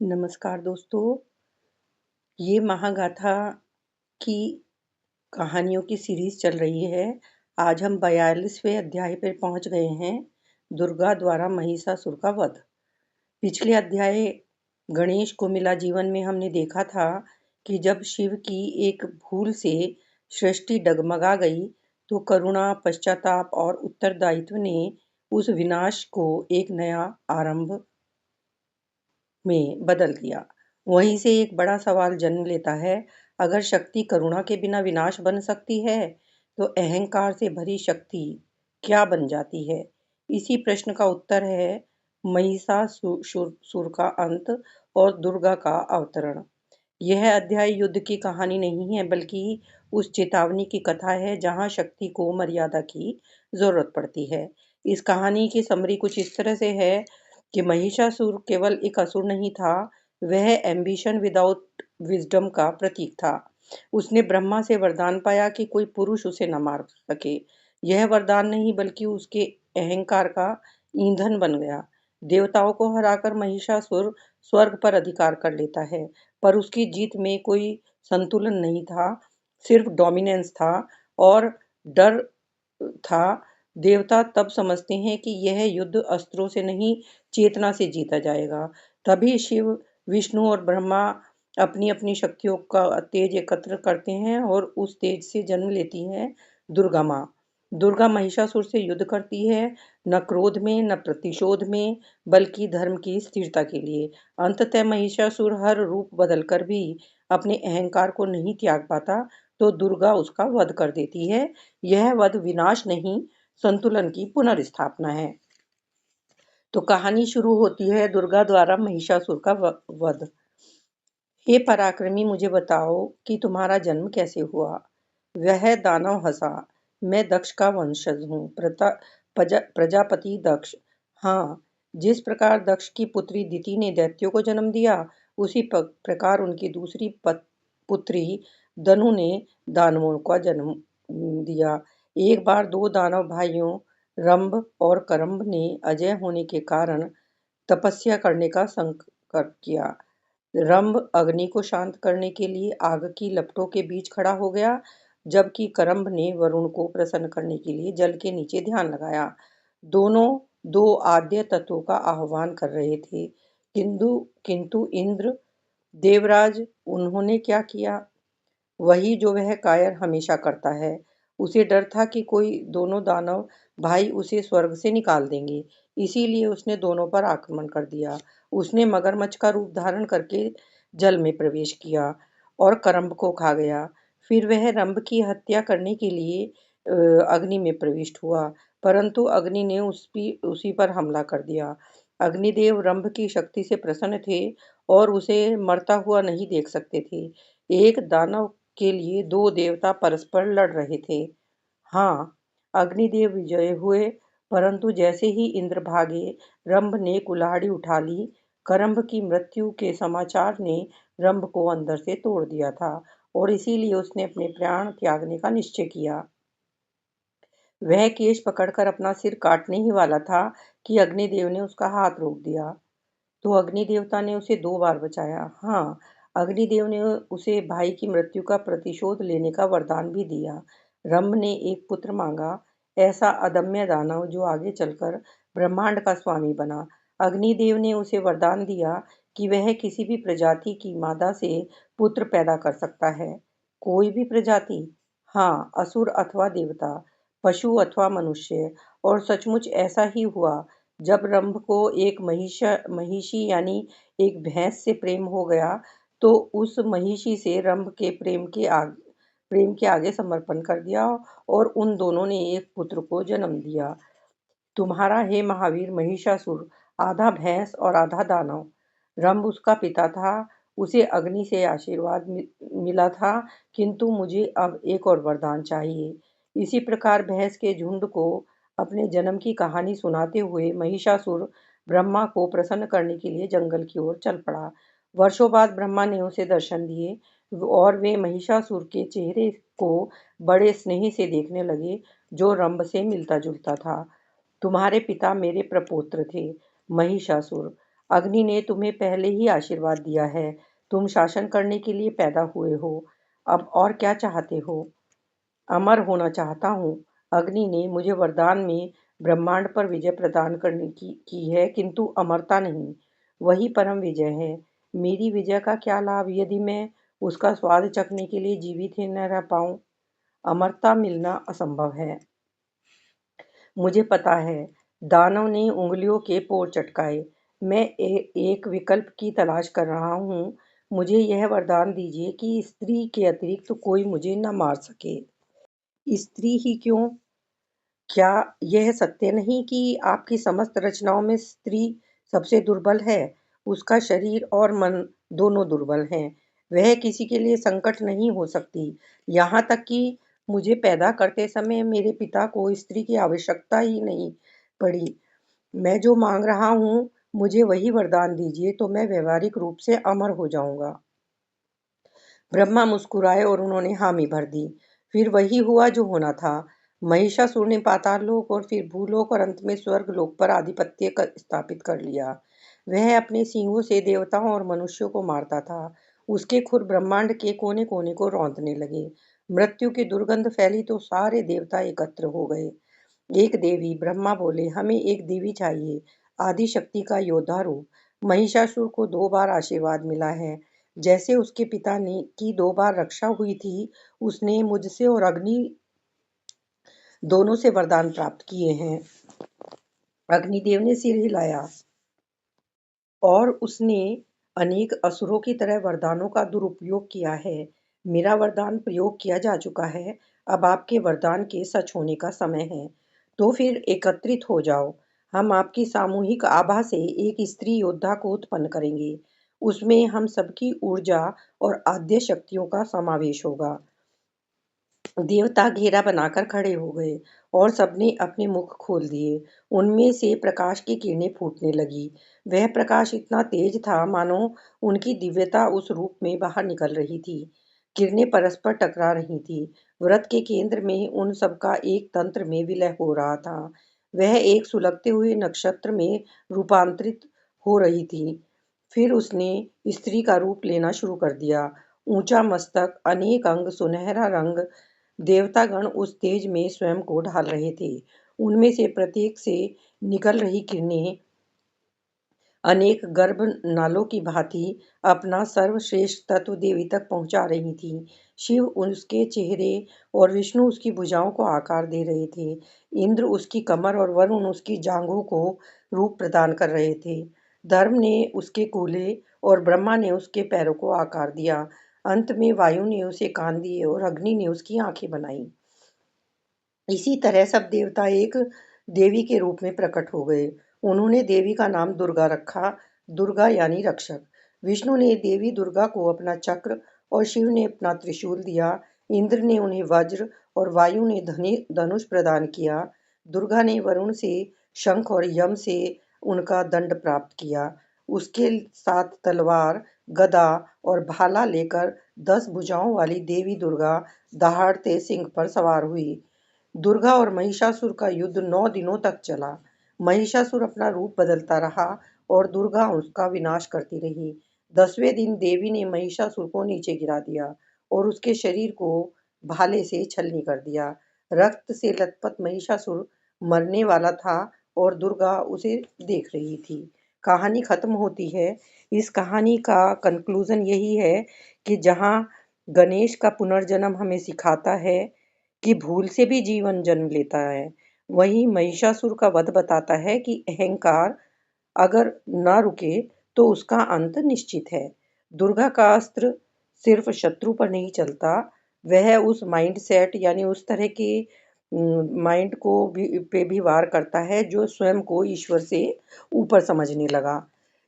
नमस्कार दोस्तों, ये महागाथा की कहानियों की सीरीज़ चल रही है। आज हम 42वें अध्याय पर पहुँच गए हैं, दुर्गा द्वारा महिषासुर का वध। पिछले अध्याय गणेश को मिला जीवन में हमने देखा था कि जब शिव की एक भूल से सृष्टि डगमगा गई, तो करुणा, पश्चाताप और उत्तरदायित्व ने उस विनाश को एक नया आरंभ में बदल दिया। वहीं से एक बड़ा सवाल जन्म लेता है, अगर शक्ति करुणा के बिना विनाश बन सकती है, तो अहंकार से भरी शक्ति क्या बन जाती है? इसी प्रश्न का उत्तर है महिषासुर का अंत और दुर्गा का अवतरण। यह अध्याय युद्ध की कहानी नहीं है, बल्कि उस चेतावनी की कथा है जहां शक्ति को मर्यादा की जरूरत पड़ती है। इस कहानी की समरी कुछ इस तरह से है कि महिषासुर केवल एक असुर नहीं था, वह एम्बिशन विदाउट विजडम का प्रतीक था। उसने ब्रह्मा से वरदान पाया कि कोई पुरुष उसे न मार सके। यह वरदान नहीं, बल्कि उसके अहंकार का ईंधन बन गया। देवताओं को हराकर महिषासुर स्वर्ग पर अधिकार कर लेता है, पर उसकी जीत में कोई संतुलन नहीं था, सिर्फ डोमिनेंस था और डर था। देवता तब समझते हैं कि यह युद्ध अस्त्रों से नहीं, चेतना से जीता जाएगा। तभी शिव, विष्णु और ब्रह्मा अपनी अपनी शक्तियों का तेज एकत्र करते हैं और उस तेज से जन्म लेती है दुर्गा माँ। दुर्गा महिषासुर से युद्ध करती है, न क्रोध में न प्रतिशोध में, बल्कि धर्म की स्थिरता के लिए। अंततः महिषासुर हर रूप बदलकर भी अपने अहंकार को नहीं त्याग पाता, तो दुर्गा उसका वध कर देती है। यह वध विनाश नहीं, संतुलन की पुनर्स्थापना है। तो कहानी शुरू होती है दुर्गा द्वारा महिषासुर का वध। हे पराक्रमी, मुझे बताओ कि तुम्हारा जन्म कैसे हुआ? वह दानव हंसा। मैं दक्ष का वंशज हूँ, प्रजापति दक्ष। हाँ, जिस प्रकार दक्ष की पुत्री दिति ने दैत्यों को जन्म दिया, उसी प्रकार उनकी दूसरी पुत्री दनु ने दानवों का जन्म दिया। एक बार दो दानव भाइयों रंभ और करम्भ ने अजय होने के कारण तपस्या करने का संकल्प किया। रंभ अग्नि को शांत करने के लिए आग की लपटों के बीच खड़ा हो गया, जबकि करम्भ ने वरुण को प्रसन्न करने के लिए जल के नीचे ध्यान लगाया। दोनों दो आद्य तत्वों का आह्वान कर रहे थे, किंतु किंतु इंद्र देवराज, उन्होंने क्या किया? वही जो वह कायर हमेशा करता है। उसे डर था कि कोई दोनों दानव भाई उसे स्वर्ग से निकाल देंगे, इसीलिए उसने दोनों पर आक्रमण कर दिया। उसने मगरमच्छ का रूप धारण करके जल में प्रवेश किया और करम्ब को खा गया। फिर वह रंभ की हत्या करने के लिए अग्नि में प्रविष्ट हुआ, परंतु अग्नि ने उसी पर हमला कर दिया। अग्निदेव रंभ की शक्ति से प्रसन्न थे और उसे मरता हुआ नहीं देख सकते थे। एक दानव के लिए दो देवता परस्पर लड़ रहे थे। हाँ, अग्निदेव विजयी हुए, परंतु जैसे ही इंद्र भागे, रंभ ने कुल्हाड़ी उठा ली। करम्भ की मृत्यु के समाचार ने रंभ को अंदर से तोड़ दिया था और इसीलिए उसने अपने प्राण त्यागने का निश्चय किया। वह केश पकड़कर अपना सिर काटने ही वाला था कि अग्निदेव ने उसका हाथ रोक दिया। तो अग्नि देवता ने उसे 2 बार बचाया। हाँ, अग्निदेव ने उसे भाई की मृत्यु का प्रतिशोध लेने का वरदान भी दिया। रंभ ने एक पुत्र मांगा, ऐसा अदम्य दानव जो आगे चलकर ब्रह्मांड का स्वामी बना। अग्निदेव ने उसे वरदान दिया कि वह किसी भी प्रजाति की मादा से पुत्र पैदा कर सकता है। कोई भी प्रजाति? हाँ, असुर अथवा देवता, पशु अथवा मनुष्य। और सचमुच ऐसा ही हुआ। जब रंभ को एक महिषी यानी एक भैंस से प्रेम हो गया, तो उस महिषी से रंभ के प्रेम के आगे समर्पण कर दिया और उन दोनों ने एक पुत्र को जन्म दिया। तुम्हारा हे महावीर महिषासुर आधा भैंस और आधा दानव। रंभ उसका पिता था, उसे अग्नि से आशीर्वाद मिला था, किंतु मुझे अब एक और वरदान चाहिए। इसी प्रकार भैंस के झुंड को अपने जन्म की कहानी सुनाते हुए महिषासुर ब्रह्मा को प्रसन्न करने के लिए जंगल की ओर चल पड़ा। वर्षों बाद ब्रह्मा ने उसे दर्शन दिए और वे महिषासुर के चेहरे को बड़े स्नेह से देखने लगे, जो रंभ से मिलता जुलता था। तुम्हारे पिता मेरे प्रपौत्र थे, महिषासुर। अग्नि ने तुम्हें पहले ही आशीर्वाद दिया है। तुम शासन करने के लिए पैदा हुए हो। अब और क्या चाहते हो? अमर होना चाहता हूँ। अग्नि ने मुझे वरदान में ब्रह्मांड पर विजय प्रदान करने की है, किंतु अमरता नहीं। वही परम विजय है। मेरी विजय का क्या लाभ यदि मैं उसका स्वाद चखने के लिए जीवित ही न रह पाऊं? अमरता मिलना असंभव है। मुझे पता है। दानव ने उंगलियों के पोर चटकाए। मैं एक विकल्प की तलाश कर रहा हूँ। मुझे यह वरदान दीजिए कि स्त्री के अतिरिक्त कोई मुझे न मार सके। स्त्री ही क्यों? क्या यह सत्य नहीं कि आपकी समस्त रचनाओं में स्त्री सबसे दुर्बल है? उसका शरीर और मन दोनों दुर्बल हैं। वह किसी के लिए संकट नहीं हो सकती। यहाँ तक कि मुझे पैदा करते समय मेरे पिता को स्त्री की आवश्यकता ही नहीं पड़ी। मैं जो मांग रहा हूँ, मुझे वही वरदान दीजिए तो मैं व्यवहारिक रूप से अमर हो जाऊंगा। ब्रह्मा मुस्कुराए और उन्होंने हामी भर दी। फिर वही हुआ जो होना था। महिषासुर ने पाताल लोक और फिर भूलोक और अंत में स्वर्ग लोक पर आधिपत्य स्थापित कर लिया। वह अपने सींगों से देवताओं और मनुष्यों को मारता था। उसके खुर ब्रह्मांड के कोने कोने को रौंदने लगे। मृत्यु की दुर्गंध फैली तो सारे देवता एकत्र हो गए। एक देवी, ब्रह्मा बोले, हमें एक देवी चाहिए, आदि शक्ति का योद्धा रूप। महिषासुर को 2 बार आशीर्वाद मिला है। जैसे उसके पिता ने की 2 बार रक्षा हुई थी, उसने मुझसे और अग्नि दोनों से वरदान प्राप्त किए हैं। अग्निदेव ने सिर हिलाया और उसने अनेक असुरों की तरह वरदानों का दुरुपयोग किया है। मेरा वरदान प्रयोग किया जा चुका है। अब आपके वरदान के सच होने का समय है। तो फिर एकत्रित हो जाओ। हम आपकी सामूहिक आभा से एक स्त्री योद्धा को उत्पन्न करेंगे। उसमें हम सबकी ऊर्जा और आद्य शक्तियों का समावेश होगा। देवता घेरा बनाकर खड़े हो गए और सबने अपने मुख खोल दिए। उनमें से प्रकाश की किरणें फूटने लगी। वह प्रकाश इतना तेज था मानो उनकी दिव्यता उस रूप में बाहर निकल रही थी। किरणें परस्पर टकरा रही थी। व्रत के केंद्र में उन सबका एक तंत्र में विलय हो रहा था। वह एक सुलगते हुए नक्षत्र में रूपांतरित हो रही थी। फिर उसने स्त्री का रूप लेना शुरू कर दिया। ऊंचा मस्तक, अनेक अंग, सुनहरा रंग। देवतागण उस तेज में स्वयं को ढाल रहे थे। उनमें से प्रत्येक से निकल रही किरणें अनेक गर्भ नालों की भांति अपना सर्वश्रेष्ठ तत्व देवी तक पहुंचा रही थी। शिव उसके चेहरे और विष्णु उसकी भुजाओं को आकार दे रहे थे। इंद्र उसकी कमर और वरुण उसकी जांघों को रूप प्रदान कर रहे थे। धर्म ने उसके कूल्हे और ब्रह्मा ने उसके पैरों को आकार दिया। अंत में वायु ने उसे कान दिए और अग्नि ने उसकी आंखें बनाई। इसी तरह सब देवता एक देवी के रूप में प्रकट हो गए। उन्होंने देवी का नाम दुर्गा रखा। दुर्गा यानी रक्षक। विष्णु ने देवी दुर्गा को अपना चक्र और शिव ने अपना त्रिशूल दिया। इंद्र ने उन्हें वज्र और वायु ने धनुष प्रदान किया। दुर्गा ने वरुण से शंख और यम से उनका दंड प्राप्त किया। उसके साथ तलवार, गदा और भाला लेकर 10 भुजाओं वाली देवी दुर्गा दहाड़ते सिंह पर सवार हुई। दुर्गा और महिषासुर का युद्ध 9 दिनों तक चला। महिषासुर अपना रूप बदलता रहा और दुर्गा उसका विनाश करती रही। 10वें दिन देवी ने महिषासुर को नीचे गिरा दिया और उसके शरीर को भाले से छलनी कर दिया। रक्त से लथपथ महिषासुर मरने वाला था और दुर्गा उसे देख रही थी। कहानी खत्म होती है। इस कहानी का कंक्लूजन यही है कि जहाँ गणेश का पुनर्जन्म हमें सिखाता है कि भूल से भी जीवन जन्म लेता है, वहीं महिषासुर का वध बताता है कि अहंकार अगर ना रुके तो उसका अंत निश्चित है। दुर्गा का अस्त्र सिर्फ शत्रु पर नहीं चलता, वह उस माइंड सेट यानी उस तरह के माइंड को भी पे भी वार करता है जो स्वयं को ईश्वर से ऊपर समझने लगा।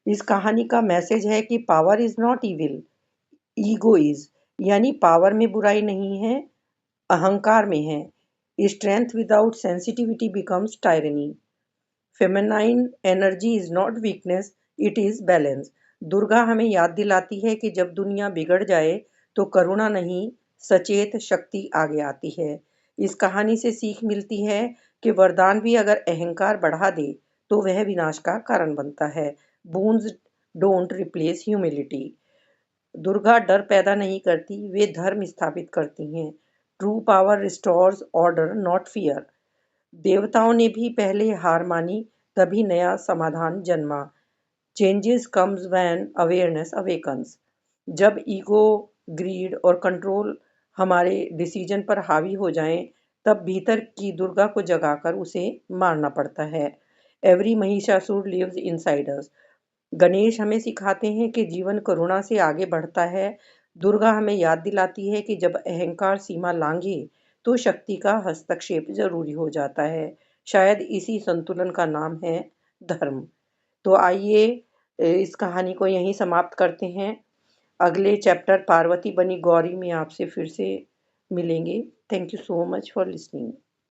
इस कहानी का मैसेज है कि power is not evil, ego is. यानी पावर में बुराई नहीं है, अहंकार में है। Strength without sensitivity becomes tyranny. Feminine energy is not weakness, it is balance. Durga हमें याद दिलाती है कि जब दुनिया बिगड़ जाए तो करुणा नहीं, सचेत शक्ति आगे आती है। इस कहानी से सीख मिलती है कि वरदान भी अगर अहंकार बढ़ा दे तो वह विनाश का कारण बनता है। Wounds don't replace humility. Durga डर पैदा नहीं करती, वे धर्म स्थापित करती हैं। True power restores order not fear. देवताओं ने भी पहले हार मानी, तभी नया समाधान जन्मा। Changes comes when awareness awakens. जब ईगो, ग्रीड और कंट्रोल हमारे डिसीजन पर हावी हो जाएं, तब भीतर की दुर्गा को जगाकर उसे मारना पड़ता है। Every Mahishasura lives inside us. Ganesh हमें सिखाते हैं कि जीवन करुणा से आगे बढ़ता है। दुर्गा हमें याद दिलाती है कि जब अहंकार सीमा लांघे तो शक्ति का हस्तक्षेप जरूरी हो जाता है। शायद इसी संतुलन का नाम है धर्म। तो आइए इस कहानी को यहीं समाप्त करते हैं। अगले चैप्टर पार्वती बनी गौरी में आपसे फिर से मिलेंगे। Thank you so much for listening.